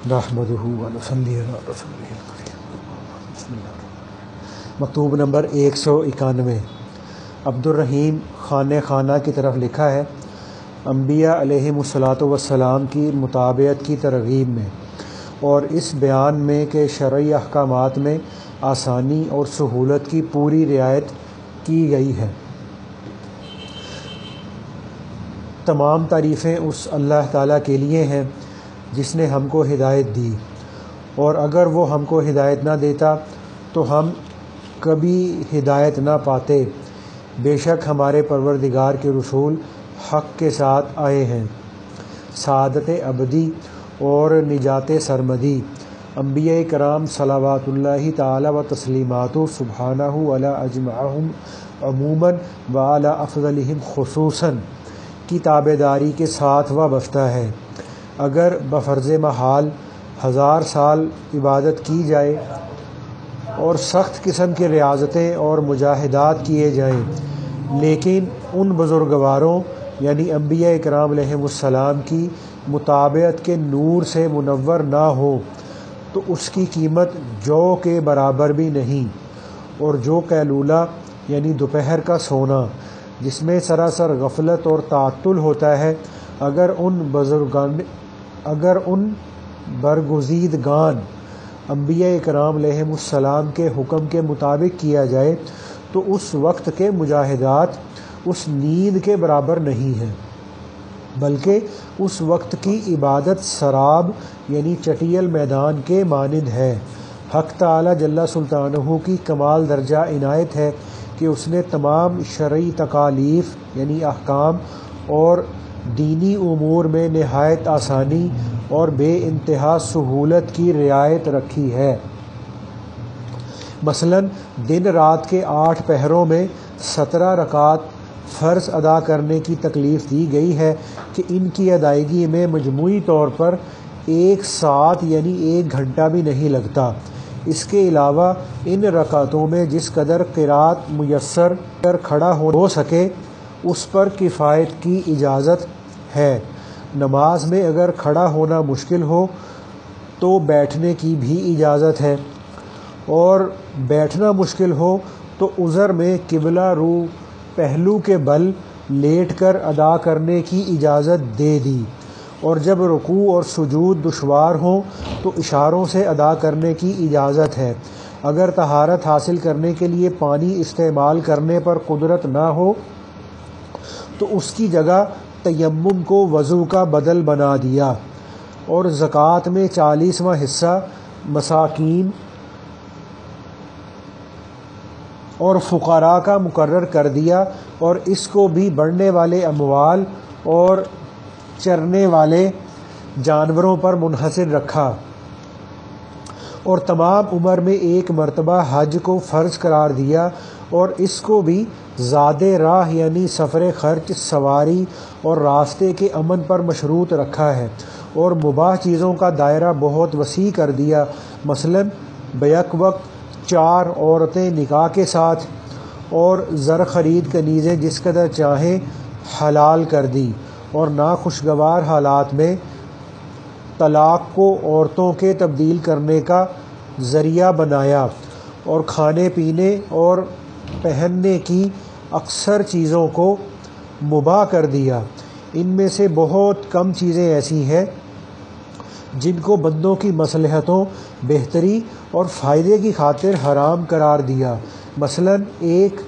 نحمدہ ونصلی علی رسولہ الکریم۔ بسم اللہ الرحمن الرحیم۔ مکتوب نمبر 191 عبد الرحیم خانہ کی طرف لکھا ہے، انبیاء علیہم الصلاۃ والسلام کی متابعت کی ترغیب میں اور اس بیان میں کہ شرعی احکامات میں آسانی اور سہولت کی پوری رعایت کی گئی ہے۔ تمام تعریفیں اس اللہ تعالیٰ کے لیے ہیں جس نے ہم کو ہدایت دی، اور اگر وہ ہم کو ہدایت نہ دیتا تو ہم کبھی ہدایت نہ پاتے۔ بے شک ہمارے پروردگار کے رسول حق کے ساتھ آئے ہیں، سعادت ابدی اور نجات سرمدی۔ انبیاء کرام صلوات اللہ تعالی و تسلیمات سبحانہ علی اجمعہم عموماً و علی افضلہم خصوصاً کی تابعداری کے ساتھ وابستہ ہے۔ اگر بفرض محال 1000 سال عبادت کی جائے اور سخت قسم کی ریاضتیں اور مجاہدات کیے جائیں، لیکن ان بزرگواروں یعنی انبیاء کرام علیہم السلام کی متابعت کے نور سے منور نہ ہو تو اس کی قیمت جو کے برابر بھی نہیں۔ اور جو قیلولہ یعنی دوپہر کا سونا جس میں سراسر غفلت اور تعطل ہوتا ہے، اگر ان برگزیدگان انبیاء کرام علیہم السلام کے حکم کے مطابق کیا جائے تو اس وقت کے مجاہدات اس نیند کے برابر نہیں ہیں، بلکہ اس وقت کی عبادت سراب یعنی چٹیل میدان کے مانند ہے۔ حق تعالی جل سلطانہ کی کمال درجہ عنایت ہے کہ اس نے تمام شرعی تکالیف یعنی احکام اور دینی امور میں نہایت آسانی اور بے انتہا سہولت کی رعایت رکھی ہے۔ مثلاً دن رات کے 8 پہروں میں 17 رکعات فرض ادا کرنے کی تکلیف دی گئی ہے کہ ان کی ادائیگی میں مجموعی طور پر 1 ساعت یعنی 1 گھنٹہ بھی نہیں لگتا۔ اس کے علاوہ ان رکعتوں میں جس قدر قرات میسر کر کھڑا ہو سکے اس پر کفایت کی اجازت ہے۔ نماز میں اگر کھڑا ہونا مشکل ہو تو بیٹھنے کی بھی اجازت ہے، اور بیٹھنا مشکل ہو تو عذر میں قبلہ رو پہلو کے بل لیٹ کر ادا کرنے کی اجازت دے دی، اور جب رکوع اور سجود دشوار ہوں تو اشاروں سے ادا کرنے کی اجازت ہے۔ اگر طہارت حاصل کرنے کے لیے پانی استعمال کرنے پر قدرت نہ ہو تو اس کی جگہ تیمم کو وضو کا بدل بنا دیا، اور زکوٰۃ میں 40واں حصہ مساکین اور فقراء کا مقرر کر دیا، اور اس کو بھی بڑھنے والے اموال اور چرنے والے جانوروں پر منحصر رکھا، اور تمام عمر میں 1 مرتبہ حج کو فرض قرار دیا، اور اس کو بھی زاد راہ یعنی سفر خرچ، سواری اور راستے کے امن پر مشروط رکھا ہے، اور مباح چیزوں کا دائرہ بہت وسیع کر دیا۔ مثلاً بیک وقت 4 عورتیں نکاح کے ساتھ، اور زر خرید کنیزیں جس قدر چاہیں حلال کر دی، اور ناخوشگوار حالات میں طلاق کو عورتوں کے تبدیل کرنے کا ذریعہ بنایا، اور کھانے پینے اور پہننے کی اکثر چیزوں کو مباح کر دیا۔ ان میں سے بہت کم چیزیں ایسی ہیں جن کو بندوں کی مصلحتوں، بہتری اور فائدے کی خاطر حرام قرار دیا۔ مثلاً ایک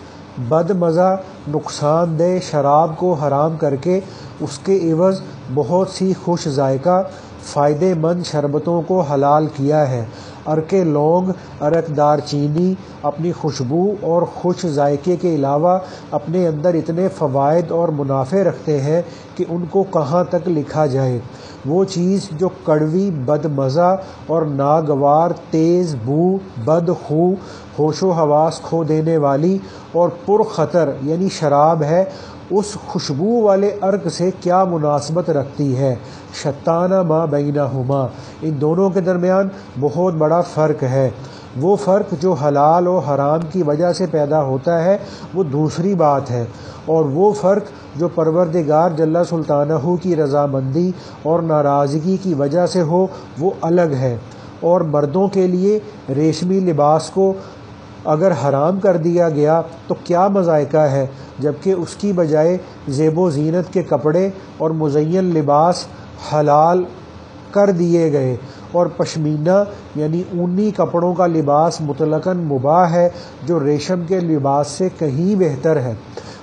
بد مزہ نقصان دہ شراب کو حرام کر کے اس کے عوض بہت سی خوش ذائقہ فائدے مند شربتوں کو حلال کیا ہے۔ عرق لونگ، عرق دار چینی اپنی خوشبو اور خوش ذائقے کے علاوہ اپنے اندر اتنے فوائد اور منافع رکھتے ہیں کہ ان کو کہاں تک لکھا جائے۔ وہ چیز جو کڑوی، بد مزہ اور ناگوار، تیز بو، بد خو، ہوش و حواس کھو دینے والی اور پر خطر یعنی شراب ہے، اس خوشبو والے عرق سے کیا مناسبت رکھتی ہے؟ شتانہ ما بینہما، ان دونوں کے درمیان بہت بڑا فرق ہے۔ وہ فرق جو حلال و حرام کی وجہ سے پیدا ہوتا ہے وہ دوسری بات ہے، اور وہ فرق جو پروردگار جل سلطانہ کی رضامندی اور ناراضگی کی وجہ سے ہو وہ الگ ہے۔ اور مردوں کے لیے ریشمی لباس کو اگر حرام کر دیا گیا تو کیا مذائقہ ہے، جبکہ اس کی بجائے زیب و زینت کے کپڑے اور مزین لباس حلال کر دیے گئے، اور پشمینہ یعنی اونی کپڑوں کا لباس مطلقاً مباح ہے جو ریشم کے لباس سے کہیں بہتر ہے،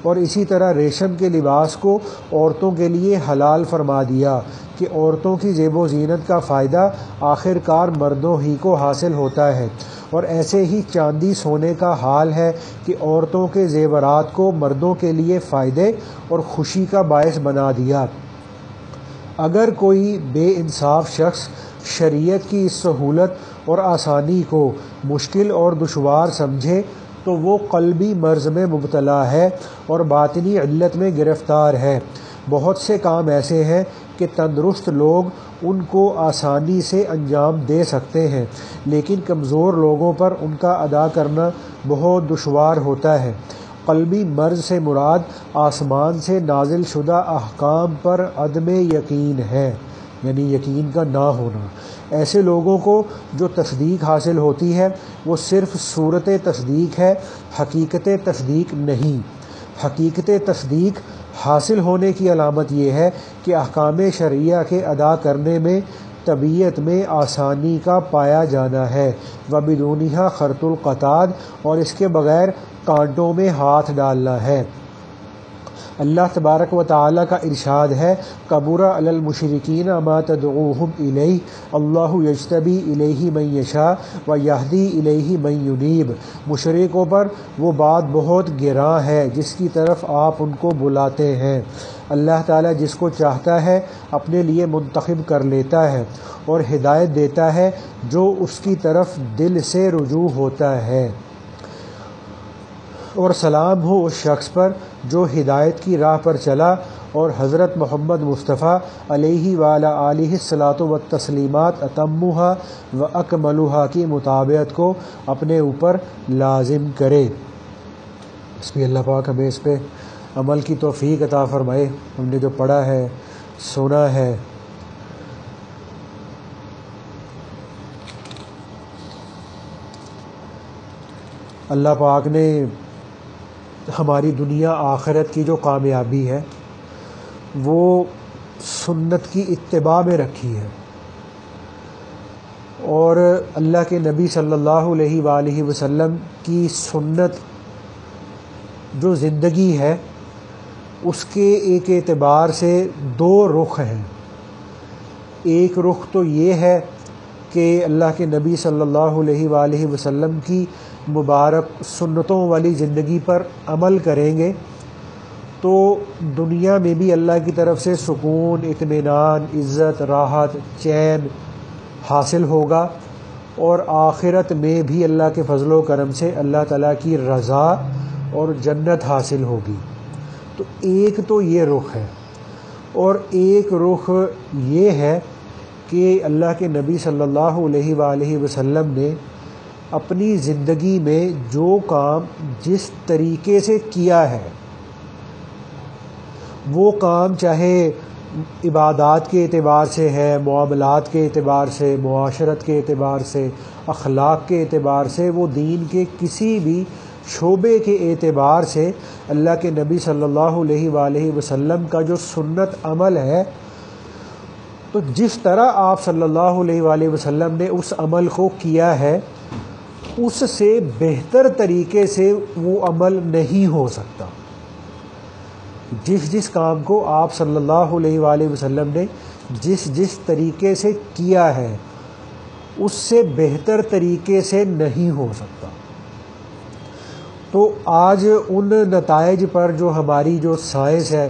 اور اسی طرح ریشم کے لباس کو عورتوں کے لیے حلال فرما دیا کہ عورتوں کی زیب و زینت کا فائدہ آخر کار مردوں ہی کو حاصل ہوتا ہے، اور ایسے ہی چاندی سونے کا حال ہے کہ عورتوں کے زیورات کو مردوں کے لیے فائدے اور خوشی کا باعث بنا دیا۔ اگر کوئی بے انصاف شخص شریعت کی اس سہولت اور آسانی کو مشکل اور دشوار سمجھے تو وہ قلبی مرض میں مبتلا ہے اور باطنی علت میں گرفتار ہے۔ بہت سے کام ایسے ہیں کہ تندرست لوگ ان کو آسانی سے انجام دے سکتے ہیں، لیکن کمزور لوگوں پر ان کا ادا کرنا بہت دشوار ہوتا ہے۔ قلبی مرض سے مراد آسمان سے نازل شدہ احکام پر عدم یقین ہے، یعنی یقین کا نہ ہونا۔ ایسے لوگوں کو جو تصدیق حاصل ہوتی ہے وہ صرف صورت تصدیق ہے، حقیقت تصدیق نہیں۔ حقیقت تصدیق حاصل ہونے کی علامت یہ ہے کہ احکام شرعیہ کے ادا کرنے میں طبیعت میں آسانی کا پایا جانا ہے، وبدونہا خرط القطاد، اور اس کے بغیر کانٹوں میں ہاتھ ڈالنا ہے۔ اللہ تبارک و تعالیٰ کا ارشاد ہے، کبر علی المشرکین ما تدعوہم الیہ اللہ یجتبی الیہ من یشاء ویہدی الیہ من ینیب۔ مشرکوں پر وہ بات بہت گراں ہے جس کی طرف آپ ان کو بلاتے ہیں، اللہ تعالیٰ جس کو چاہتا ہے اپنے لیے منتخب کر لیتا ہے اور ہدایت دیتا ہے جو اس کی طرف دل سے رجوع ہوتا ہے۔ اور سلام ہو اس شخص پر جو ہدایت کی راہ پر چلا اور حضرت محمد مصطفیٰ علیہ وعلیٰ آلہ الصلاۃ والتسلیمات اتمھا و اکملھا کی مطابقت کو اپنے اوپر لازم کرے۔ اس پہ اللہ پاک ہمیں اس پہ عمل کی توفیق عطا فرمائے۔ ہم نے جو پڑھا ہے، سنا ہے، اللہ پاک نے ہماری دنیا آخرت کی جو کامیابی ہے وہ سنت کی اتباع میں رکھی ہے، اور اللہ کے نبی صلی اللہ علیہ وآلہ وسلم کی سنت جو زندگی ہے اس کے ایک اعتبار سے دو رخ ہیں۔ ایک رخ تو یہ ہے کہ اللہ کے نبی صلی اللہ علیہ وآلہ وسلم کی مبارک سنتوں والی زندگی پر عمل کریں گے تو دنیا میں بھی اللہ کی طرف سے سکون، اطمینان، عزت، راحت، چین حاصل ہوگا، اور آخرت میں بھی اللہ کے فضل و کرم سے اللہ تعالیٰ کی رضا اور جنت حاصل ہوگی۔ تو ایک تو یہ رخ ہے، اور ایک رخ یہ ہے کہ اللہ کے نبی صلی اللہ علیہ وآلہ وسلم نے اپنی زندگی میں جو کام جس طریقے سے کیا ہے، وہ کام چاہے عبادات کے اعتبار سے ہے، معاملات کے اعتبار سے، معاشرت کے اعتبار سے، اخلاق کے اعتبار سے، وہ دین کے کسی بھی شعبے کے اعتبار سے اللہ کے نبی صلی اللہ علیہ وآلہ وسلم کا جو سنت عمل ہے، تو جس طرح آپ صلی اللہ علیہ وآلہ وسلم نے اس عمل کو کیا ہے اس سے بہتر طریقے سے وہ عمل نہیں ہو سکتا۔ جس کام کو آپ صلی اللہ علیہ وآلہ وسلم نے جس طریقے سے کیا ہے اس سے بہتر طریقے سے نہیں ہو سکتا۔ تو آج ان نتائج پر جو ہماری جو سائنس ہے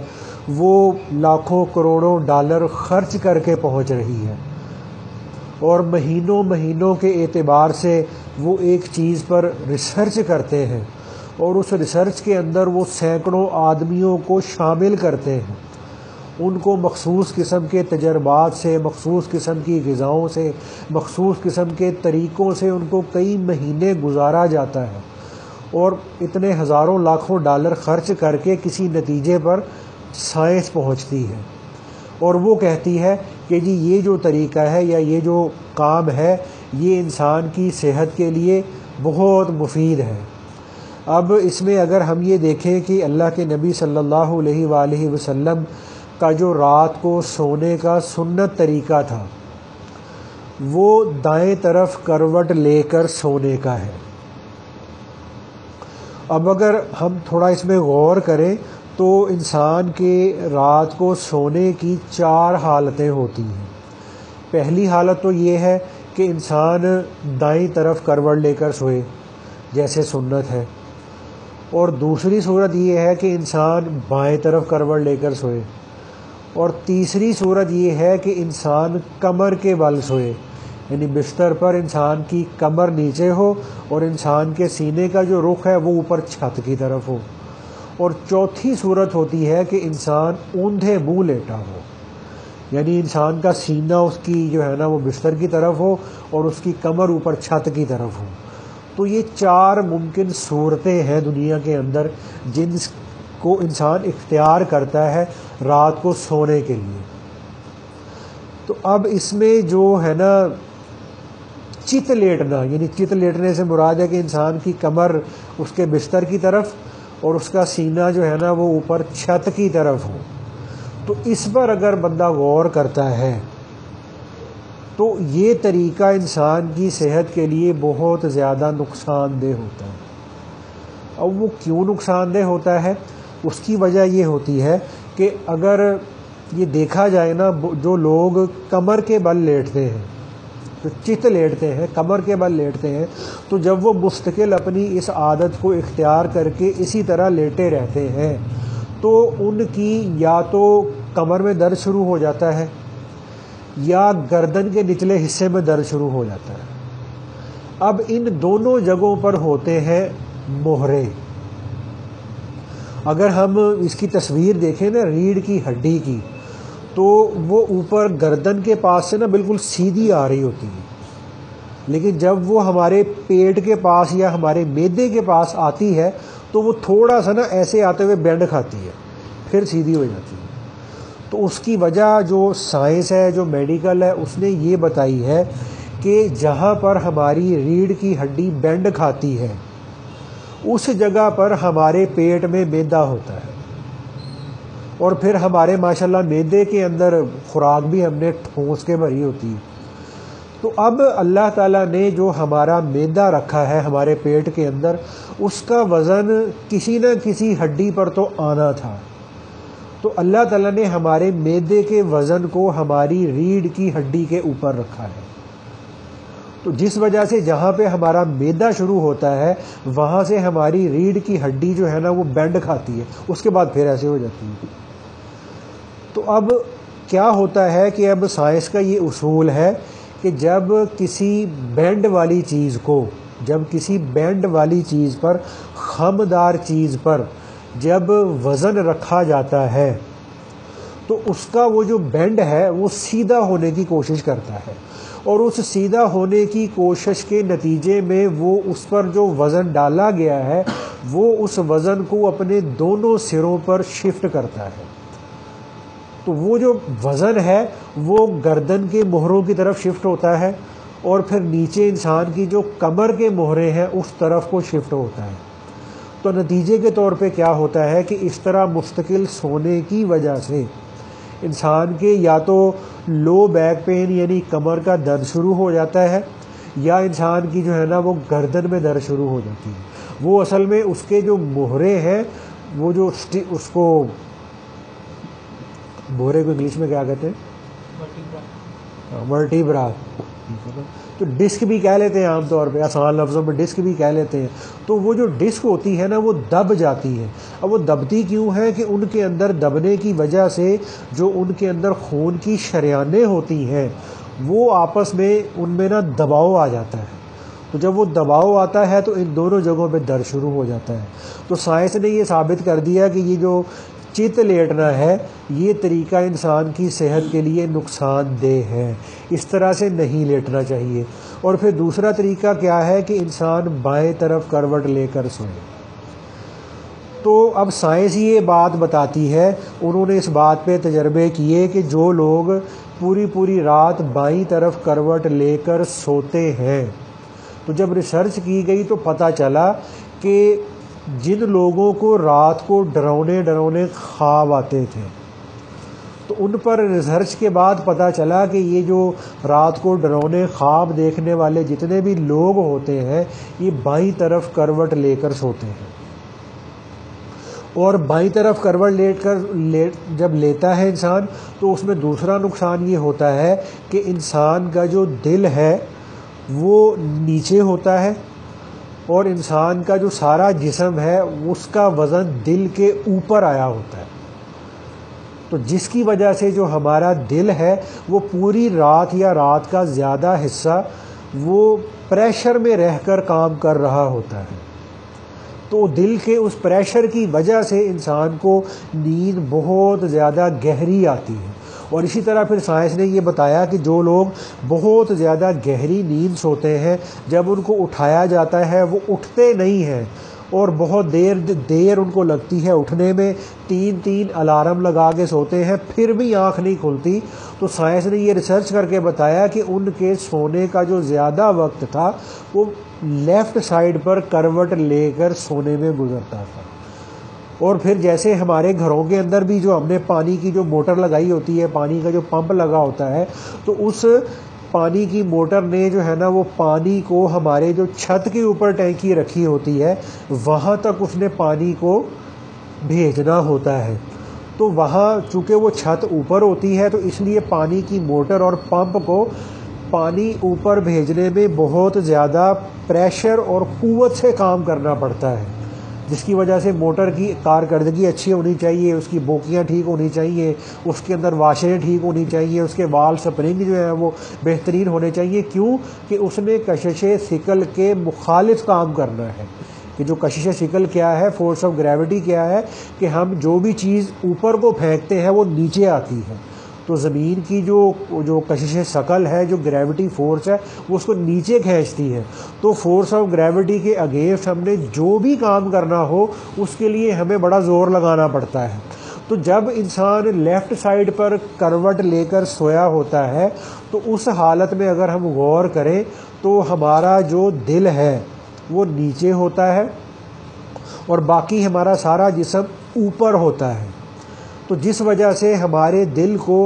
وہ لاکھوں کروڑوں ڈالر خرچ کر کے پہنچ رہی ہے، اور مہینوں کے اعتبار سے وہ ایک چیز پر ریسرچ کرتے ہیں، اور اس ریسرچ کے اندر وہ سینکڑوں آدمیوں کو شامل کرتے ہیں، ان کو مخصوص قسم کے تجربات سے، مخصوص قسم کی غذاؤں سے، مخصوص قسم کے طریقوں سے ان کو کئی مہینے گزارا جاتا ہے، اور اتنے ہزاروں لاکھوں ڈالر خرچ کر کے کسی نتیجے پر سائنس پہنچتی ہے، اور وہ کہتی ہے کہ جی یہ جو طریقہ ہے یا یہ جو کام ہے یہ انسان کی صحت کے لیے بہت مفید ہے۔ اب اس میں اگر ہم یہ دیکھیں کہ اللہ کے نبی صلی اللہ علیہ وآلہ وسلم کا جو رات کو سونے کا سنت طریقہ تھا وہ دائیں طرف کروٹ لے کر سونے کا ہے۔ اب اگر ہم تھوڑا اس میں غور کریں تو انسان کے رات کو سونے کی 4 حالتیں ہوتی ہیں۔ پہلی حالت تو یہ ہے کہ انسان دائیں طرف کروٹ لے کر سوئے جیسے سنت ہے، اور دوسری صورت یہ ہے کہ انسان بائیں طرف کروٹ لے کر سوئے، اور تیسری صورت یہ ہے کہ انسان کمر کے بل سوئے، یعنی بستر پر انسان کی کمر نیچے ہو اور انسان کے سینے کا جو رخ ہے وہ اوپر چھت کی طرف ہو، اور چوتھی صورت ہوتی ہے کہ انسان اوندھے منہ لیٹا ہو، یعنی انسان کا سینہ اس کی جو ہے نا وہ بستر کی طرف ہو اور اس کی کمر اوپر چھت کی طرف ہو۔ تو یہ 4 ممکن صورتیں ہیں دنیا کے اندر جن کو انسان اختیار کرتا ہے رات کو سونے کے لیے۔ تو اب اس میں جو ہے نا چت لیٹنا، یعنی چت لیٹنے سے مراد ہے کہ انسان کی کمر اس کے بستر کی طرف اور اس کا سینہ جو ہے نا وہ اوپر چھت کی طرف ہو، تو اس پر اگر بندہ غور کرتا ہے تو یہ طریقہ انسان کی صحت کے لیے بہت زیادہ نقصان دہ ہوتا ہے۔ اب وہ کیوں نقصان دہ ہوتا ہے؟ اس کی وجہ یہ ہوتی ہے کہ اگر یہ دیکھا جائے نا، جو لوگ کمر کے بل لیٹتے ہیں، جو چت لیٹتے ہیں، کمر کے بل لیٹتے ہیں، تو جب وہ مستقل اپنی اس عادت کو اختیار کر کے اسی طرح لیٹے رہتے ہیں تو ان کی یا تو کمر میں درد شروع ہو جاتا ہے یا گردن کے نچلے حصے میں درد شروع ہو جاتا ہے۔ اب ان دونوں جگہوں پر ہوتے ہیں مہرے۔ اگر ہم اس کی تصویر دیکھیں نا ریڑھ کی ہڈی کی، تو وہ اوپر گردن کے پاس سے نا بالکل سیدھی آ رہی ہوتی ہے، لیکن جب وہ ہمارے پیٹ کے پاس یا ہمارے معدے کے پاس آتی ہے تو وہ تھوڑا سا نا ایسے آتے ہوئے بینڈ کھاتی ہے، پھر سیدھی ہو جاتی ہے۔ تو اس کی وجہ جو سائنس ہے، جو میڈیکل ہے، اس نے یہ بتائی ہے کہ جہاں پر ہماری ریڑھ کی ہڈی بینڈ کھاتی ہے اس جگہ پر ہمارے پیٹ میں معدہ ہوتا ہے، اور پھر ہمارے ماشاءاللہ معدے کے اندر خوراک بھی ہم نے ٹھونس کے بھری ہوتی ہے۔ تو اب اللہ تعالیٰ نے جو ہمارا معدہ رکھا ہے ہمارے پیٹ کے اندر، اس کا وزن کسی نہ کسی ہڈی پر تو آنا تھا، تو اللہ تعالیٰ نے ہمارے معدے کے وزن کو ہماری ریڑھ کی ہڈی کے اوپر رکھا ہے۔ تو جس وجہ سے جہاں پہ ہمارا معدہ شروع ہوتا ہے وہاں سے ہماری ریڑھ کی ہڈی جو ہے نا وہ بینڈ کھاتی ہے، اس کے بعد پھر ایسے ہو جاتی ہے۔ تو اب کیا ہوتا ہے کہ اب سائنس کا یہ اصول ہے کہ جب کسی بینڈ والی چیز پر، خمدار چیز پر جب وزن رکھا جاتا ہے تو اس کا وہ جو بینڈ ہے وہ سیدھا ہونے کی کوشش کرتا ہے، اور اس سیدھا ہونے کی کوشش کے نتیجے میں وہ اس پر جو وزن ڈالا گیا ہے وہ اس وزن کو اپنے دونوں سروں پر شفٹ کرتا ہے۔ تو وہ جو وزن ہے وہ گردن کے مہروں کی طرف شفٹ ہوتا ہے، اور پھر نیچے انسان کی جو کمر کے مہرے ہیں اس طرف کو شفٹ ہوتا ہے۔ تو نتیجے کے طور پہ کیا ہوتا ہے کہ اس طرح مستقل سونے کی وجہ سے انسان کے یا تو لو بیک پین یعنی کمر کا درد شروع ہو جاتا ہے، یا انسان کی جو ہے نا وہ گردن میں درد شروع ہو جاتی ہے۔ وہ اصل میں اس کے جو مہرے ہیں، وہ جو اس کو مہرے کو انگلش میں کیا کہتے ہیں؟ ورٹیبرا، تو ڈسک بھی کہہ لیتے ہیں عام طور پہ، آسان لفظوں میں ڈسک بھی کہہ لیتے ہیں۔ تو وہ جو ڈسک ہوتی ہے نا وہ دب جاتی ہے۔ اب وہ دبتی کیوں ہے کہ ان کے اندر دبنے کی وجہ سے جو ان کے اندر خون کی شریانیں ہوتی ہیں وہ آپس میں ان میں نا دباؤ آ جاتا ہے، تو جب وہ دباؤ آتا ہے تو ان دونوں جگہوں پہ درد شروع ہو جاتا ہے۔ تو سائنس نے یہ ثابت کر دیا کہ یہ جو چت لیٹنا ہے، یہ طریقہ انسان کی صحت کے لیے نقصان دہ ہے، اس طرح سے نہیں لیٹنا چاہیے۔ اور پھر دوسرا طریقہ کیا ہے کہ انسان بائیں طرف کروٹ لے کر سوئے۔ تو اب سائنس یہ بات بتاتی ہے، انہوں نے اس بات پہ تجربے کیے کہ جو لوگ پوری رات بائیں طرف کروٹ لے کر سوتے ہیں، تو جب ریسرچ کی گئی تو پتہ چلا کہ جن لوگوں کو رات کو ڈراؤنے خواب آتے تھے، تو ان پر ریسرچ کے بعد پتہ چلا کہ یہ جو رات کو ڈراؤنے خواب دیکھنے والے جتنے بھی لوگ ہوتے ہیں، یہ بائیں طرف کروٹ لے کر سوتے ہیں۔ اور بائیں طرف کروٹ جب لیتا ہے انسان، تو اس میں دوسرا نقصان یہ ہوتا ہے کہ انسان کا جو دل ہے وہ نیچے ہوتا ہے، اور انسان کا جو سارا جسم ہے اس کا وزن دل کے اوپر آیا ہوتا ہے، تو جس کی وجہ سے جو ہمارا دل ہے وہ پوری رات یا رات کا زیادہ حصہ وہ پریشر میں رہ کر کام کر رہا ہوتا ہے۔ تو دل کے اس پریشر کی وجہ سے انسان کو نیند بہت زیادہ گہری آتی ہے۔ اور اسی طرح پھر سائنس نے یہ بتایا کہ جو لوگ بہت زیادہ گہری نیند سوتے ہیں، جب ان کو اٹھایا جاتا ہے وہ اٹھتے نہیں ہیں، اور بہت دیر ان کو لگتی ہے اٹھنے میں، 3 الارم لگا کے سوتے ہیں پھر بھی آنکھ نہیں کھلتی۔ تو سائنس نے یہ ریسرچ کر کے بتایا کہ ان کے سونے کا جو زیادہ وقت تھا وہ لیفٹ سائڈ پر کروٹ لے کر سونے میں گزرتا تھا۔ اور پھر جیسے ہمارے گھروں کے اندر بھی جو ہم نے پانی کی جو موٹر لگائی ہوتی ہے، پانی کا جو پمپ لگا ہوتا ہے، تو اس پانی کی موٹر نے جو ہے نا وہ پانی کو ہمارے جو چھت کے اوپر ٹینکی رکھی ہوتی ہے وہاں تک اس نے پانی کو بھیجنا ہوتا ہے۔ تو وہاں چونکہ وہ چھت اوپر ہوتی ہے تو اس لیے پانی کی موٹر اور پمپ کو پانی اوپر بھیجنے میں بہت زیادہ پریشر اور قوت سے کام کرنا پڑتا ہے، جس کی وجہ سے موٹر کی کارکردگی اچھی ہونی چاہیے، اس کی بوکیاں ٹھیک ہونی چاہیے، اس کے اندر واشریں ٹھیک ہونی چاہیے، اس کے وال سپرنگ جو ہے وہ بہترین ہونے چاہیے۔ کیوں کہ اس نے کشش ثقل کے مخالف کام کرنا ہے، کہ جو کشش ثقل کیا ہے، فورس آف گریوٹی کیا ہے، کہ ہم جو بھی چیز اوپر کو پھینکتے ہیں وہ نیچے آتی ہے۔ تو زمین کی جو کشش ثقل ہے، جو گریوٹی فورس ہے، وہ اس کو نیچے کھینچتی ہے۔ تو فورس آف گریوٹی کے اگینسٹ ہم نے جو بھی کام کرنا ہو اس کے لیے ہمیں بڑا زور لگانا پڑتا ہے۔ تو جب انسان لیفٹ سائڈ پر کروٹ لے کر سویا ہوتا ہے تو اس حالت میں اگر ہم غور کریں تو ہمارا جو دل ہے وہ نیچے ہوتا ہے اور باقی ہمارا سارا جسم اوپر ہوتا ہے۔ تو جس وجہ سے ہمارے دل کو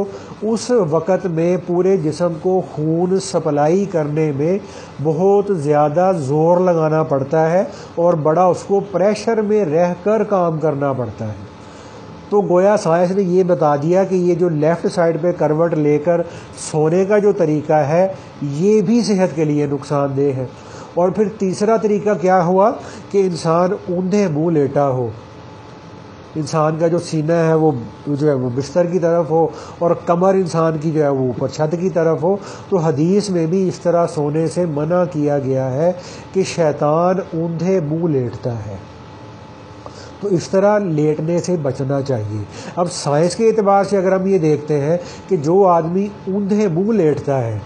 اس وقت میں پورے جسم کو خون سپلائی کرنے میں بہت زیادہ زور لگانا پڑتا ہے اور بڑا اس کو پریشر میں رہ کر کام کرنا پڑتا ہے۔ تو گویا سائنس نے یہ بتا دیا کہ یہ جو لیفٹ سائڈ پہ کروٹ لے کر سونے کا جو طریقہ ہے یہ بھی صحت کے لیے نقصان دہ ہے۔ اور پھر تیسرا طریقہ کیا ہوا کہ انسان اوندھے منہ لیٹا ہو، انسان کا جو سینہ ہے وہ جو ہے وہ بستر کی طرف ہو اور کمر انسان کی جو ہے وہ اوپر چھت کی طرف ہو۔ تو حدیث میں بھی اس طرح سونے سے منع کیا گیا ہے کہ شیطان اوندھے منہ لیٹتا ہے، تو اس طرح لیٹنے سے بچنا چاہیے۔ اب سائنس کے اعتبار سے اگر ہم یہ دیکھتے ہیں کہ جو آدمی اوندھے منہ لیٹتا ہے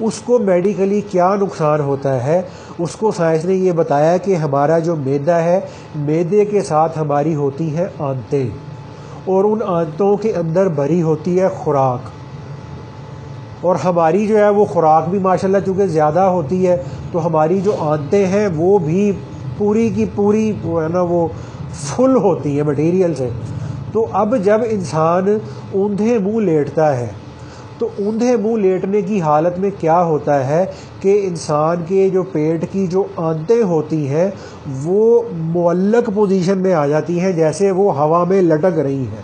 اس کو میڈیکلی کیا نقصان ہوتا ہے، اس کو سائنس نے یہ بتایا کہ ہمارا جو معدہ ہے، معدے کے ساتھ ہماری ہوتی ہیں آنتیں، اور ان آنتوں کے اندر بھری ہوتی ہے خوراک، اور ہماری جو ہے وہ خوراک بھی ماشاءاللہ چونکہ زیادہ ہوتی ہے تو ہماری جو آنتیں ہیں وہ بھی پوری کی پوری ہے نا وہ فل ہوتی ہیں مٹیریل سے۔ تو اب جب انسان اوندھے منہ لیٹتا ہے تو اوندھے منہ لیٹنے کی حالت میں کیا ہوتا ہے کہ انسان کے جو پیٹ کی جو آنتیں ہوتی ہیں وہ معلق پوزیشن میں آ جاتی ہیں، جیسے وہ ہوا میں لٹک رہی ہیں،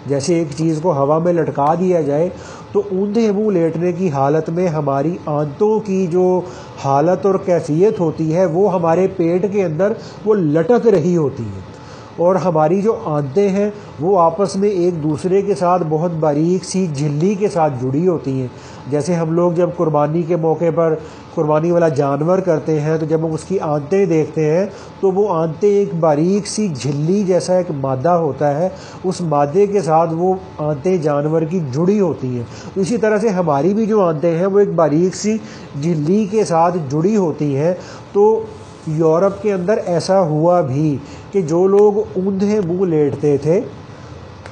جیسے ایک چیز کو ہوا میں لٹکا دیا جائے۔ تو اوندھے منہ لیٹنے کی حالت میں ہماری آنتوں کی جو حالت اور کیفیت ہوتی ہے وہ ہمارے پیٹ کے اندر وہ لٹک رہی ہوتی ہے، اور ہماری جو آنتیں ہیں وہ آپس میں ایک دوسرے کے ساتھ بہت باریک سی جھلی کے ساتھ جڑی ہوتی ہیں. جیسے ہم لوگ جب قربانی کے موقع پر قربانی والا جانور کرتے ہیں تو جب ہم اس کی آنتیں دیکھتے ہیں تو وہ آنتیں ایک باریک سی جھلی جیسا ایک مادہ ہوتا ہے، اس مادے کے ساتھ وہ آنتیں جانور کی جڑی ہوتی ہیں. تو اسی طرح سے ہماری بھی جو آنتیں ہیں وہ ایک باریک سی جھلی کے ساتھ جڑی ہوتی ہیں. تو یورپ کے اندر ایسا ہوا بھی کہ جو لوگ اوندھے منہ لیٹتے تھے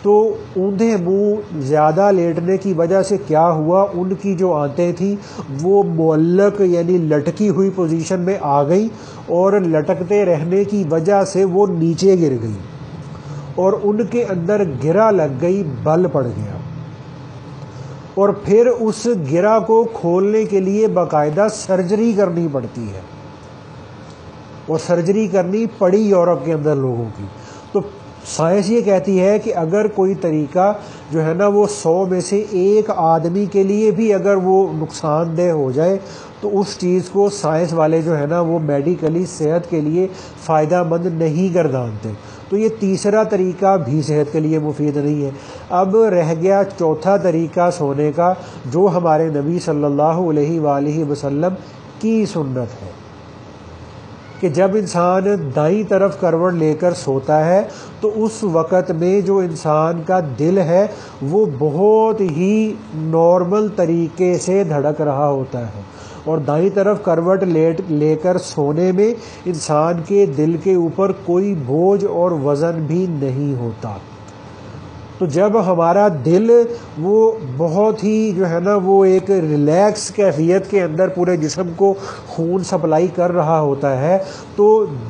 تو اوندھے منہ زیادہ لیٹنے کی وجہ سے کیا ہوا، ان کی جو آنتیں تھیں وہ معلق یعنی لٹکی ہوئی پوزیشن میں آ گئی اور لٹکتے رہنے کی وجہ سے وہ نیچے گر گئی اور ان کے اندر گرہ لگ گئی، بل پڑ گیا. اور پھر اس گرہ کو کھولنے کے لیے باقاعدہ سرجری کرنی پڑتی ہے، اور سرجری کرنی پڑی یورپ کے اندر لوگوں کی. تو سائنس یہ کہتی ہے کہ اگر کوئی طریقہ جو ہے نا وہ 100 میں سے ایک آدمی کے لیے بھی اگر وہ نقصان دہ ہو جائے تو اس چیز کو سائنس والے جو ہے نا وہ میڈیکلی صحت کے لیے فائدہ مند نہیں گردانتے. تو یہ تیسرا طریقہ بھی صحت کے لیے مفید نہیں ہے. اب رہ گیا چوتھا طریقہ سونے کا، جو ہمارے نبی صلی اللہ علیہ وآلہ وسلم کی سنت ہے کہ جب انسان دائیں طرف کروٹ لے کر سوتا ہے تو اس وقت میں جو انسان کا دل ہے وہ بہت ہی نارمل طریقے سے دھڑک رہا ہوتا ہے، اور دائیں طرف کروٹ لے کر سونے میں انسان کے دل کے اوپر کوئی بوجھ اور وزن بھی نہیں ہوتا. تو جب ہمارا دل وہ بہت ہی جو ہے نا وہ ایک ریلیکس کیفیت کے اندر پورے جسم کو خون سپلائی کر رہا ہوتا ہے تو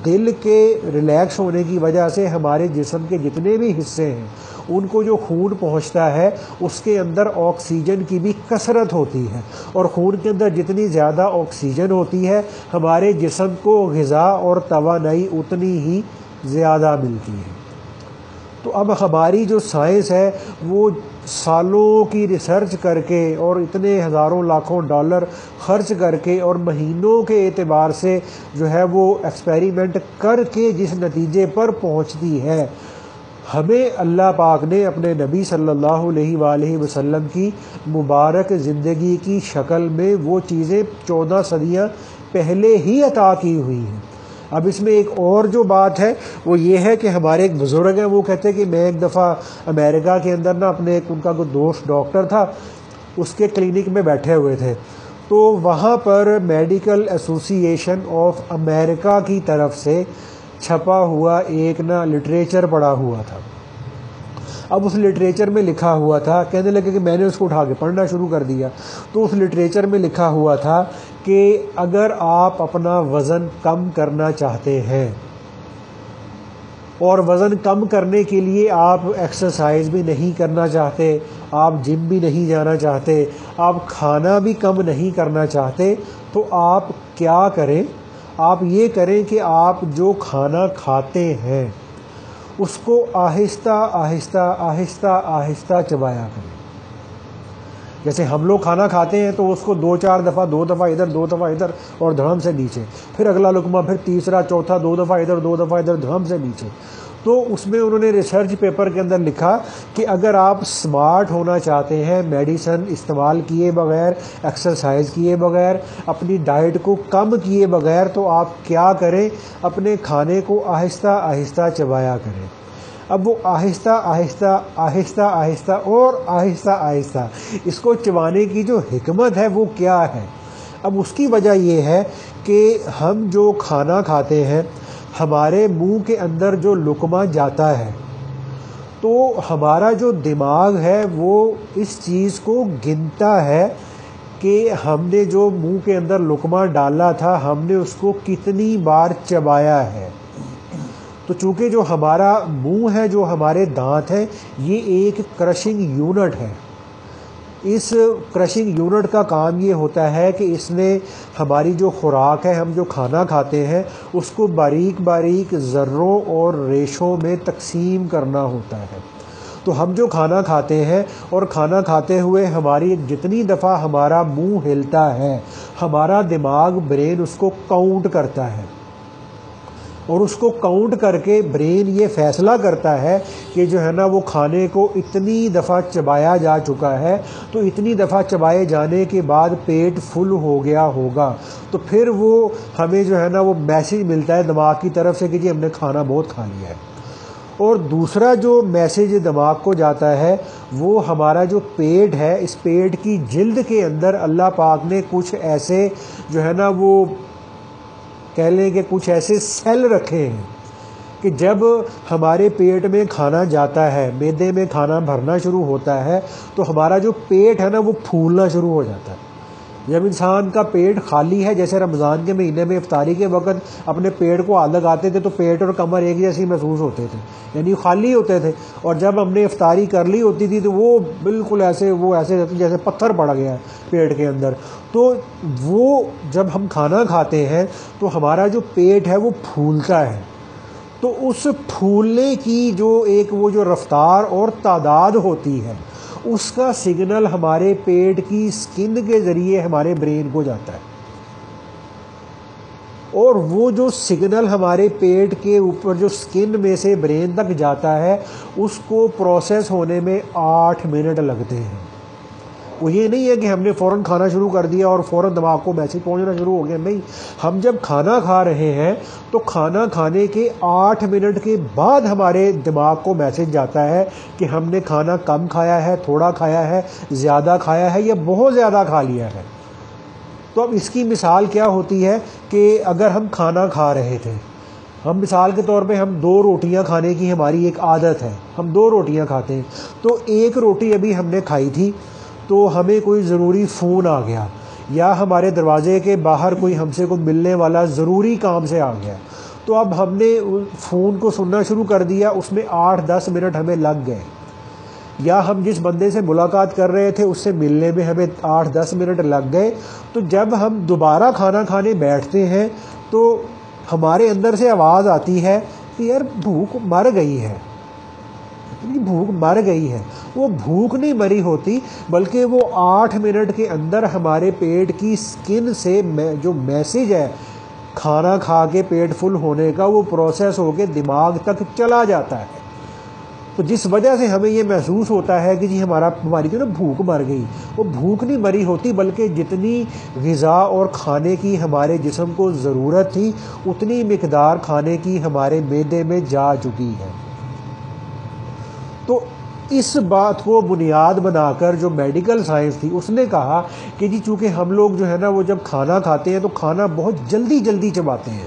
دل کے ریلیکس ہونے کی وجہ سے ہمارے جسم کے جتنے بھی حصے ہیں ان کو جو خون پہنچتا ہے اس کے اندر آکسیجن کی بھی کثرت ہوتی ہے، اور خون کے اندر جتنی زیادہ آکسیجن ہوتی ہے ہمارے جسم کو غذا اور توانائی اتنی ہی زیادہ ملتی ہے. تو اب ہماری جو سائنس ہے وہ سالوں کی ریسرچ کر کے اور اتنے ہزاروں لاکھوں ڈالر خرچ کر کے اور مہینوں کے اعتبار سے جو ہے وہ ایکسپیریمنٹ کر کے جس نتیجے پر پہنچتی ہے، ہمیں اللہ پاک نے اپنے نبی صلی اللہ علیہ وآلہ وسلم کی مبارک زندگی کی شکل میں وہ چیزیں 14 صدیاں پہلے ہی عطا کی ہوئی ہیں. اب اس میں ایک اور جو بات ہے وہ یہ ہے کہ ہمارے ایک بزرگ ہیں، وہ کہتے ہیں کہ میں ایک دفعہ امریکہ کے اندر نا اپنے ان کا کوئی دوست ڈاکٹر تھا، اس کے کلینک میں بیٹھے ہوئے تھے، تو وہاں پر میڈیکل ایسوسی ایشن آف امریکہ کی طرف سے چھپا ہوا ایک نا لٹریچر پڑا ہوا تھا. اب اس لٹریچر میں لکھا ہوا تھا، کہنے لگے کہ میں نے اس کو اٹھا کے پڑھنا شروع کر دیا، تو اس لٹریچر میں لکھا ہوا تھا کہ اگر آپ اپنا وزن کم کرنا چاہتے ہیں اور وزن کم کرنے کے لیے آپ ایکسرسائز بھی نہیں کرنا چاہتے، آپ جم بھی نہیں جانا چاہتے، آپ کھانا بھی کم نہیں کرنا چاہتے، تو آپ کیا کریں؟ آپ یہ کریں کہ آپ جو کھانا کھاتے ہیں اس کو آہستہ آہستہ آہستہ آہستہ چبایا کریں. جیسے ہم لوگ کھانا کھاتے ہیں تو اس کو 2-4 دفعہ، 2 دفعہ ادھر 2 دفعہ ادھر اور دھڑم سے نیچے، پھر اگلا لقمہ، پھر تیسرا چوتھا 2 دفعہ ادھر 2 دفعہ ادھر دھڑم سے نیچے. تو اس میں انہوں نے ریسرچ پیپر کے اندر لکھا کہ اگر آپ سمارٹ ہونا چاہتے ہیں، میڈیسن استعمال کیے بغیر، ایکسرسائز کیے بغیر، اپنی ڈائٹ کو کم کیے بغیر، تو آپ کیا کریں؟ اپنے کھانے کو آہستہ آہستہ چبایا کریں. اب وہ آہستہ آہستہ آہستہ آہستہ اور آہستہ آہستہ اس کو چبانے کی جو حکمت ہے وہ کیا ہے؟ اب اس کی وجہ یہ ہے کہ ہم جو کھانا کھاتے ہیں، ہمارے منہ کے اندر جو لقمہ جاتا ہے تو ہمارا جو دماغ ہے وہ اس چیز کو گنتا ہے کہ ہم نے جو منہ کے اندر لقمہ ڈالا تھا ہم نے اس کو کتنی بار چبایا ہے. تو چونکہ جو ہمارا منہ ہے، جو ہمارے دانت ہیں، یہ ایک کرشنگ یونٹ ہے. اس کرشنگ یونٹ کا کام یہ ہوتا ہے کہ اس نے ہماری جو خوراک ہے، ہم جو کھانا کھاتے ہیں، اس کو باریک باریک ذروں اور ریشوں میں تقسیم کرنا ہوتا ہے. تو ہم جو کھانا کھاتے ہیں اور کھانا کھاتے ہوئے ہماری جتنی دفعہ ہمارا منہ ہلتا ہے، ہمارا دماغ برین اس کو کاؤنٹ کرتا ہے. اور اس کو کاؤنٹ کر کے برین یہ فیصلہ کرتا ہے کہ جو ہے نا وہ کھانے کو اتنی دفعہ چبایا جا چکا ہے، تو اتنی دفعہ چبائے جانے کے بعد پیٹ فل ہو گیا ہوگا، تو پھر وہ ہمیں جو ہے نا وہ میسیج ملتا ہے دماغ کی طرف سے کہ جی ہم نے کھانا بہت کھا لیا ہے۔ اور دوسرا جو میسیج دماغ کو جاتا ہے وہ ہمارا جو پیٹ ہے، اس پیٹ کی جلد کے اندر اللہ پاک نے کچھ ایسے جو ہے نا وہ کہہ لیں کہ کچھ ایسے سیل رکھے ہیں کہ جب ہمارے پیٹ میں کھانا جاتا ہے، معدے میں کھانا بھرنا شروع ہوتا ہے، تو ہمارا جو پیٹ ہے نا وہ پھولنا شروع ہو جاتا ہے۔ جب انسان کا پیٹ خالی ہے، جیسے رمضان کے مہینے میں افطاری کے وقت اپنے پیٹ کو ہاتھ لگاتے تھے تو پیٹ اور کمر ایک جیسی محسوس ہوتے تھے، یعنی خالی ہوتے تھے، اور جب ہم نے افطاری کر لی ہوتی تھی تو وہ بالکل ایسے جیسے پتھر پڑ گیا ہے پیٹ کے اندر۔ تو وہ جب ہم کھانا کھاتے ہیں تو ہمارا جو پیٹ ہے وہ پھولتا ہے، تو اس پھولنے کی جو ایک وہ جو رفتار اور تعداد ہوتی ہے، اس کا سگنل ہمارے پیٹ کی سکن کے ذریعے ہمارے برین کو جاتا ہے، اور وہ جو سگنل ہمارے پیٹ کے اوپر جو سکن میں سے برین تک جاتا ہے، اس کو پروسیس ہونے میں 8 منٹ لگتے ہیں۔ وہ یہ نہیں ہے کہ ہم نے فوراً کھانا شروع کر دیا اور فوراً دماغ کو میسیج پہنچنا شروع ہو گیا، نہیں، ہم جب کھانا کھا رہے ہیں تو کھانا کھانے کے 8 منٹ کے بعد ہمارے دماغ کو میسیج جاتا ہے کہ ہم نے کھانا کم کھایا ہے، تھوڑا کھایا ہے، زیادہ کھایا ہے یا بہت زیادہ کھا لیا ہے۔ تو اب اس کی مثال کیا ہوتی ہے کہ اگر ہم کھانا کھا رہے تھے، ہم مثال کے طور پہ ہم 2 روٹیاں کھانے کی ہماری ایک عادت ہے، ہم 2 روٹیاں کھاتے ہیں، تو ایک روٹی ابھی ہم نے کھائی تھی تو ہمیں کوئی ضروری فون آ گیا، یا ہمارے دروازے کے باہر کوئی ہم سے کوئی ملنے والا ضروری کام سے آ گیا، تو اب ہم نے فون کو سننا شروع کر دیا، اس میں 8-10 منٹ ہمیں لگ گئے، یا ہم جس بندے سے ملاقات کر رہے تھے اس سے ملنے میں ہمیں 8-10 منٹ لگ گئے۔ تو جب ہم دوبارہ کھانا کھانے بیٹھتے ہیں تو ہمارے اندر سے آواز آتی ہے کہ یار بھوک مر گئی ہے، بھوک مر گئی ہے۔ وہ بھوک نہیں مری ہوتی، بلکہ وہ 8 منٹ کے اندر ہمارے پیٹ کی سکن سے جو میسیج ہے کھانا کھا کے پیٹ فل ہونے کا، وہ پروسیس ہو کے دماغ تک چلا جاتا ہے۔ تو جس وجہ سے ہمیں یہ محسوس ہوتا ہے کہ جی ہماری جو نا بھوک مر گئی، وہ بھوک نہیں مری ہوتی، بلکہ جتنی غذا اور کھانے کی ہمارے جسم کو ضرورت تھی اتنی مقدار کھانے کی ہمارے معدے میں جا چکی ہے۔ تو اس بات کو بنیاد بنا کر جو میڈیکل سائنس تھی اس نے کہا کہ جی چونکہ ہم لوگ جو ہے نا وہ جب کھانا کھاتے ہیں تو کھانا بہت جلدی چباتے ہیں،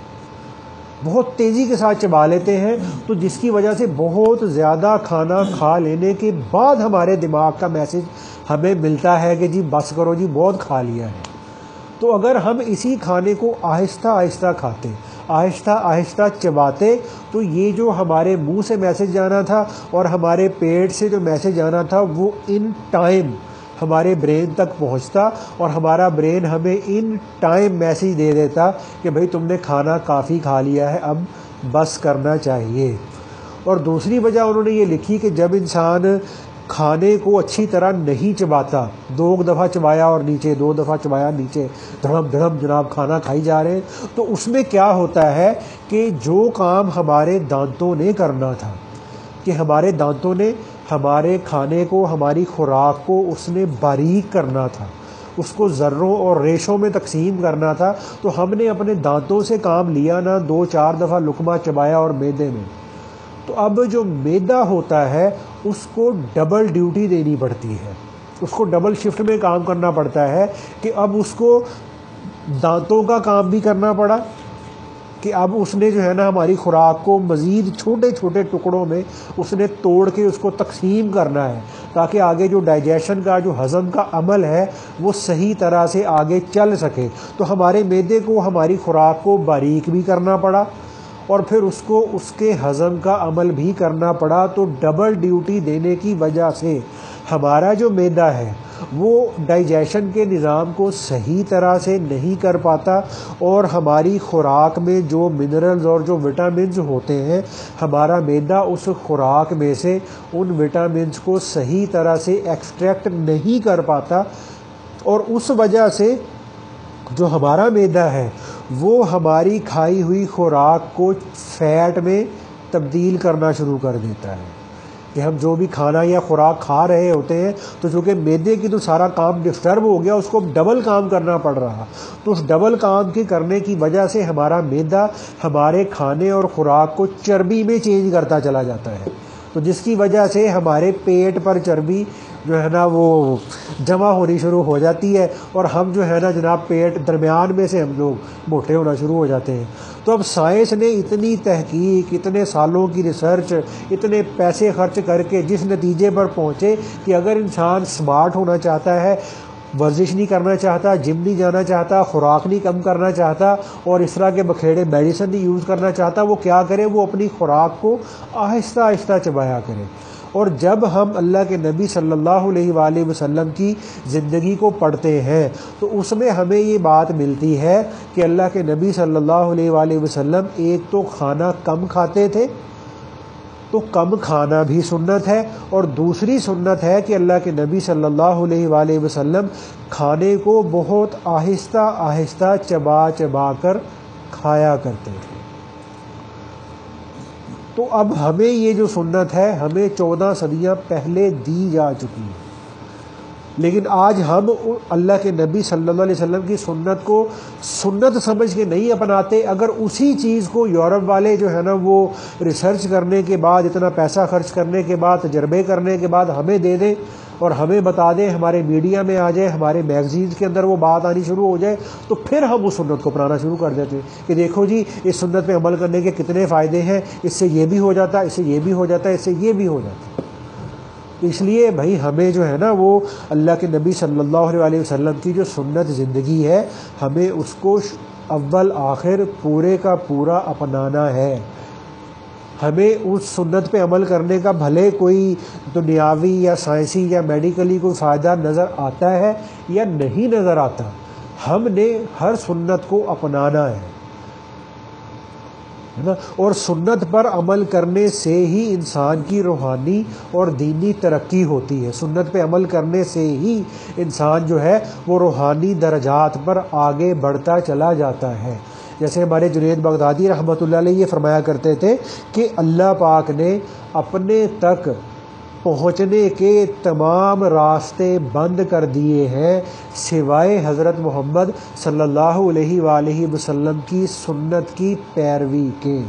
بہت تیزی کے ساتھ چبا لیتے ہیں، تو جس کی وجہ سے بہت زیادہ کھانا کھا لینے کے بعد ہمارے دماغ کا میسیج ہمیں ملتا ہے کہ جی بس کرو جی بہت کھا لیا ہے۔ تو اگر ہم اسی کھانے کو آہستہ آہستہ کھاتے، آہستہ آہستہ چباتے، تو یہ جو ہمارے منہ سے میسیج جانا تھا اور ہمارے پیٹ سے جو میسیج جانا تھا وہ ان ٹائم ہمارے برین تک پہنچتا، اور ہمارا برین ہمیں ان ٹائم میسیج دے دیتا کہ بھئی تم نے کھانا کافی کھا لیا ہے، اب بس کرنا چاہیے۔ اور دوسری وجہ انہوں نے یہ لکھی کہ جب انسان کھانے کو اچھی طرح نہیں چباتا، 2 دفعہ چبایا اور نیچے، 2 دفعہ چبایا نیچے، دھڑم دھڑم جناب کھانا کھائی جا رہے ہیں، تو اس میں کیا ہوتا ہے کہ جو کام ہمارے دانتوں نے کرنا تھا، کہ ہمارے دانتوں نے ہمارے کھانے کو، ہماری خوراک کو اس نے باریک کرنا تھا، اس کو ذروں اور ریشوں میں تقسیم کرنا تھا، تو ہم نے اپنے دانتوں سے کام لیا نہ، 2-4 دفعہ لقمہ چبایا اور معدے میں۔ تو اب جو معدہ ہوتا ہے اس کو ڈبل ڈیوٹی دینی پڑتی ہے، اس کو ڈبل شفٹ میں کام کرنا پڑتا ہے، کہ اب اس کو دانتوں کا کام بھی کرنا پڑا کہ اب اس نے جو ہے نا ہماری خوراک کو مزید چھوٹے چھوٹے ٹکڑوں میں اس نے توڑ کے اس کو تقسیم کرنا ہے، تاکہ آگے جو ڈائجیشن کا، جو ہضم کا عمل ہے وہ صحیح طرح سے آگے چل سکے۔ تو ہمارے معدے کو، ہماری خوراک کو باریک بھی کرنا پڑا، اور پھر اس کو اس کے ہضم کا عمل بھی کرنا پڑا۔ تو ڈبل ڈیوٹی دینے کی وجہ سے ہمارا جو معدہ ہے وہ ڈائجیشن کے نظام کو صحیح طرح سے نہیں کر پاتا، اور ہماری خوراک میں جو منرلز اور جو وٹامنز ہوتے ہیں، ہمارا معدہ اس خوراک میں سے ان وٹامنز کو صحیح طرح سے ایکسٹریکٹ نہیں کر پاتا، اور اس وجہ سے جو ہمارا معدہ ہے وہ ہماری کھائی ہوئی خوراک کو فیٹ میں تبدیل کرنا شروع کر دیتا ہے کہ ہم جو بھی کھانا یا خوراک کھا رہے ہوتے ہیں تو چونکہ معدے کی تو سارا کام ڈسٹرب ہو گیا، اس کو ڈبل کام کرنا پڑ رہا، تو اس ڈبل کام کے کرنے کی وجہ سے ہمارا معدہ ہمارے کھانے اور خوراک کو چربی میں چینج کرتا چلا جاتا ہے، تو جس کی وجہ سے ہمارے پیٹ پر چربی جو ہے نا وہ جمع ہونی شروع ہو جاتی ہے، اور ہم جو ہے نا جناب پیٹ درمیان میں سے ہم لوگ موٹے ہونا شروع ہو جاتے ہیں۔ تو اب سائنس نے اتنی تحقیق، اتنے سالوں کی ریسرچ، اتنے پیسے خرچ کر کے جس نتیجے پر پہنچے کہ اگر انسان سمارٹ ہونا چاہتا ہے، ورزش نہیں کرنا چاہتا، جم نہیں جانا چاہتا، خوراک نہیں کم کرنا چاہتا، اور اس طرح کے بکھیڑے میڈیسن نہیں یوز کرنا چاہتا، وہ کیا کرے؟ وہ اپنی خوراک کو آہستہ آہستہ چبایا کرے۔ اور جب ہم اللہ کے نبی صلی اللہ علیہ وآلہ وسلم کی زندگی کو پڑھتے ہیں تو اس میں ہمیں یہ بات ملتی ہے کہ اللہ کے نبی صلی اللہ علیہ وآلہ وسلم ایک تو کھانا کم کھاتے تھے، تو کم کھانا بھی سنت ہے، اور دوسری سنت ہے کہ اللہ کے نبی صلی اللہ علیہ وآلہ وسلم کھانے کو بہت آہستہ آہستہ چبا چبا کر کھایا کرتے تھے۔ تو اب ہمیں یہ جو سنت ہے ہمیں 14 صدیاں پہلے دی جا چکی ہے، لیکن آج ہم اللہ کے نبی صلی اللہ علیہ وسلم کی سنت کو سنت سمجھ کے نہیں اپناتے۔ اگر اسی چیز کو یورپ والے جو ہے نا وہ ریسرچ کرنے کے بعد، اتنا پیسہ خرچ کرنے کے بعد، تجربے کرنے کے بعد ہمیں دے دیں اور ہمیں بتا دیں، ہمارے میڈیا میں آ جائے، ہمارے میگزینز کے اندر وہ بات آنی شروع ہو جائے، تو پھر ہم اس سنت کو اپنانا شروع کر دیتے ہیں کہ دیکھو جی اس سنت پہ عمل کرنے کے کتنے فائدے ہیں، اس سے یہ بھی ہو جاتا ہے، اس سے یہ بھی ہو جاتا ہے، اس سے یہ بھی ہو جاتا ہے۔ تو اس لیے بھائی ہمیں جو ہے نا وہ اللہ کے نبی صلی اللہ علیہ وسلم کی جو سنت زندگی ہے ہمیں اس کو اول آخر پورے کا پورا اپنانا ہے۔ ہمیں اس سنت پہ عمل کرنے کا بھلے کوئی دنیاوی یا سائنسی یا میڈیکلی کوئی فائدہ نظر آتا ہے یا نہیں نظر آتا، ہم نے ہر سنت کو اپنانا ہے نا، اور سنت پر عمل کرنے سے ہی انسان کی روحانی اور دینی ترقی ہوتی ہے۔ سنت پہ عمل کرنے سے ہی انسان جو ہے وہ روحانی درجات پر آگے بڑھتا چلا جاتا ہے۔ جیسے ہمارے جنید بغدادی رحمۃ اللہ علیہ یہ فرمایا کرتے تھے کہ اللہ پاک نے اپنے تک پہنچنے کے تمام راستے بند کر دیے ہیں سوائے حضرت محمد صلی اللہ علیہ وآلہ وسلم کی سنت کی پیروی کے،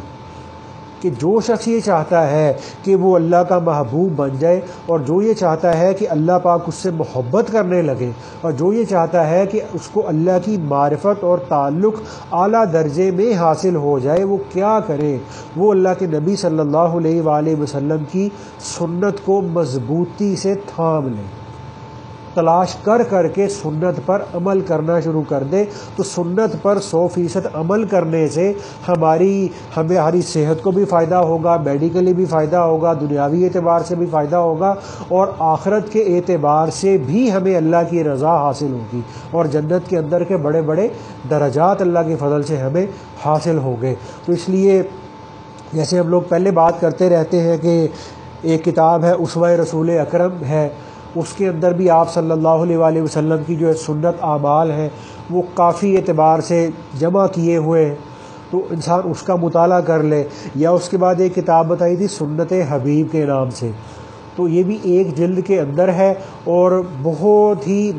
کہ جو شخص یہ چاہتا ہے کہ وہ اللہ کا محبوب بن جائے، اور جو یہ چاہتا ہے کہ اللہ پاک اس سے محبت کرنے لگے، اور جو یہ چاہتا ہے کہ اس کو اللہ کی معرفت اور تعلق اعلیٰ درجے میں حاصل ہو جائے، وہ کیا کرے؟ وہ اللہ کے نبی صلی اللہ علیہ وآلہ وسلم کی سنت کو مضبوطی سے تھام لے، تلاش کر کر کے سنت پر عمل کرنا شروع کر دے۔ تو سنت پر 100% عمل کرنے سے ہماری صحت کو بھی فائدہ ہوگا، میڈیکلی بھی فائدہ ہوگا، دنیاوی اعتبار سے بھی فائدہ ہوگا، اور آخرت کے اعتبار سے بھی ہمیں اللہ کی رضا حاصل ہوگی، اور جنت کے اندر کے بڑے بڑے درجات اللہ کے فضل سے ہمیں حاصل ہوں گے۔ تو اس لیے جیسے ہم لوگ پہلے بات کرتے رہتے ہیں کہ ایک کتاب ہے اسوہ رسول اکرم ہے، اس کے اندر بھی آپ صلی اللہ علیہ وآلہ وسلم کی جو سنت اعمال ہیں وہ کافی اعتبار سے جمع کیے ہوئے ہیں، تو انسان اس کا مطالعہ کر لے۔ یا اس کے بعد ایک کتاب بتائی تھی سنت حبیب کے نام سے، تو یہ بھی ایک جلد کے اندر ہے اور بہت ہی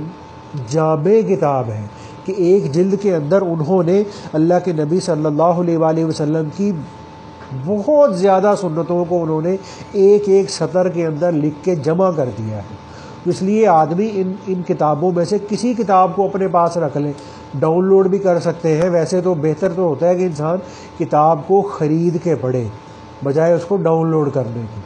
جامع کتاب ہے کہ ایک جلد کے اندر انہوں نے اللہ کے نبی صلی اللہ علیہ وآلہ وسلم کی بہت زیادہ سنتوں کو انہوں نے ایک ایک سطر کے اندر لکھ کے جمع کر دیا ہے۔ اس لیے آدمی ان کتابوں میں سے کسی کتاب کو اپنے پاس رکھ لیں، ڈاؤن لوڈ بھی کر سکتے ہیں۔ ویسے تو بہتر تو ہوتا ہے کہ انسان کتاب کو خرید کے پڑھے بجائے اس کو ڈاؤن لوڈ کرنے کی،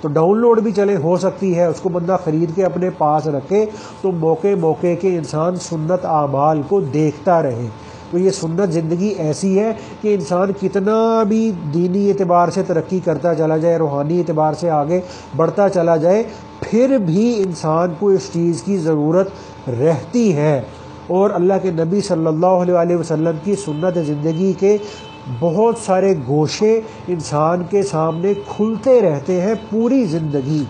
تو ڈاؤن لوڈ بھی چلے ہو سکتی ہے، اس کو بندہ خرید کے اپنے پاس رکھے تو موقع موقع کے انسان سنت اعمال کو دیکھتا رہے۔ تو یہ سنت زندگی ایسی ہے کہ انسان کتنا بھی دینی اعتبار سے ترقی کرتا چلا جائے، روحانی اعتبار سے آگے بڑھتا چلا جائے، پھر بھی انسان کو اس چیز کی ضرورت رہتی ہے۔ اور اللہ کے نبی صلی اللہ علیہ وسلم کی سنت زندگی کے بہت سارے گوشے انسان کے سامنے کھلتے رہتے ہیں پوری زندگی۔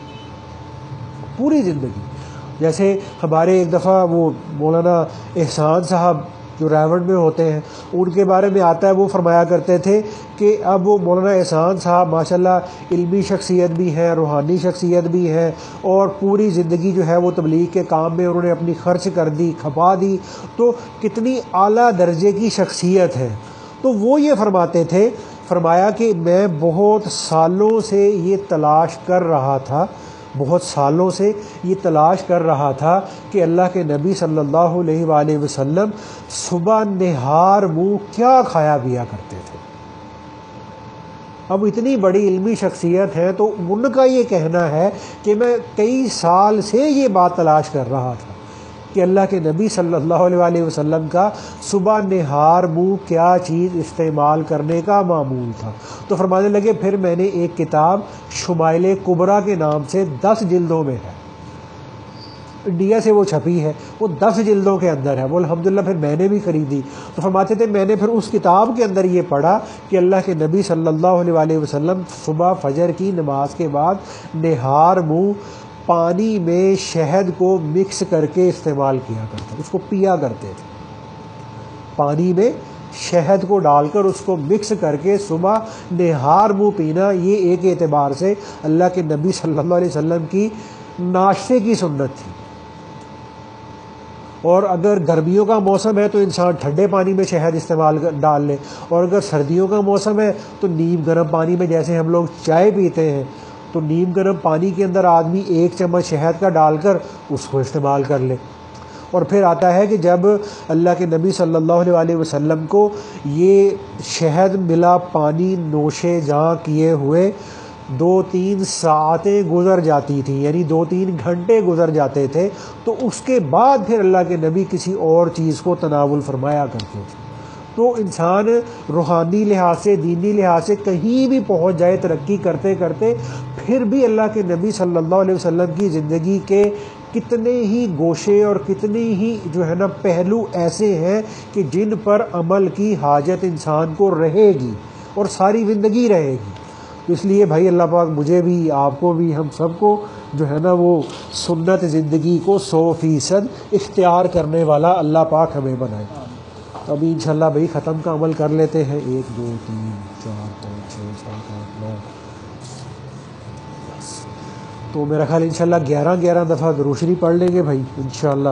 جیسے ہمارے ایک دفعہ وہ مولانا احسان صاحب جو ریونڈ میں ہوتے ہیں، ان کے بارے میں آتا ہے، وہ فرمایا کرتے تھے کہ اب وہ مولانا احسان صاحب ماشاءاللہ علمی شخصیت بھی ہے، روحانی شخصیت بھی ہے، اور پوری زندگی جو ہے وہ تبلیغ کے کام میں انہوں نے اپنی خرچ کر دی، کھپا دی، تو کتنی اعلیٰ درجے کی شخصیت ہے۔ تو وہ یہ فرماتے تھے، فرمایا کہ میں بہت سالوں سے یہ تلاش کر رہا تھا، بہت سالوں سے یہ تلاش کر رہا تھا کہ اللہ کے نبی صلی اللہ علیہ وآلہ وسلم صبح نہار منہ کیا کھایا پیا کرتے تھے۔ اب اتنی بڑی علمی شخصیت ہے تو ان کا یہ کہنا ہے کہ میں کئی سال سے یہ بات تلاش کر رہا تھا کہ اللہ کے نبی صلی اللہ علیہ وآلہ وسلم کا صبح نہار منہ کیا چیز استعمال کرنے کا معمول تھا۔ تو فرمانے لگے پھر میں نے ایک کتاب شمائل کبریٰ کے نام سے 10 جلدوں میں ہے، انڈیا سے وہ چھپی ہے، وہ 10 جلدوں کے اندر ہے، وہ الحمدللہ پھر میں نے بھی خریدی۔ تو فرماتے تھے میں نے پھر اس کتاب کے اندر یہ پڑھا کہ اللہ کے نبی صلی اللہ علیہ وآلہ وسلم صبح فجر کی نماز کے بعد نہار منہ پانی میں شہد کو مکس کر کے استعمال کیا کرتے، اس کو پیا کرتے تھے، پانی میں شہد کو ڈال کر اس کو مکس کر کے صبح نہار منہ پینا، یہ ایک اعتبار سے اللہ کے نبی صلی اللہ علیہ وسلم کی ناشتے کی سنت تھی۔ اور اگر گرمیوں کا موسم ہے تو انسان ٹھنڈے پانی میں شہد استعمال ڈال لے، اور اگر سردیوں کا موسم ہے تو نیم گرم پانی میں، جیسے ہم لوگ چائے پیتے ہیں تو نیم گرم پانی کے اندر آدمی 1 چمچ شہد کا ڈال کر اس کو استعمال کر لے۔ اور پھر آتا ہے کہ جب اللہ کے نبی صلی اللہ علیہ وآلہ وسلم کو یہ شہد ملا پانی نوشے جہاں کیے ہوئے 2-3 ساعتیں گزر جاتی تھیں، یعنی 2-3 گھنٹے گزر جاتے تھے، تو اس کے بعد پھر اللہ کے نبی کسی اور چیز کو تناول فرمایا کرتے تھے۔ تو انسان روحانی لحاظ سے، دینی لحاظ سے کہیں بھی پہنچ جائے ترقی کرتے کرتے، پھر بھی اللہ کے نبی صلی اللہ علیہ وسلم کی زندگی کے کتنے ہی گوشے اور کتنے ہی جو ہے نا پہلو ایسے ہیں کہ جن پر عمل کی حاجت انسان کو رہے گی اور ساری زندگی رہے گی۔ تو اس لیے بھائی اللہ پاک مجھے بھی، آپ کو بھی، ہم سب کو جو ہے نا وہ سنت زندگی کو 100% اختیار کرنے والا اللہ پاک ہمیں بنائے۔ ابھی انشاءاللہ بھائی ختم کا عمل کر لیتے ہیں۔ 1 2 3 4 5 6 7 8 9، تو میرا خیال انشاءاللہ 11 دفعہ درود شریف پڑھ لیں گے بھائی انشاءاللہ۔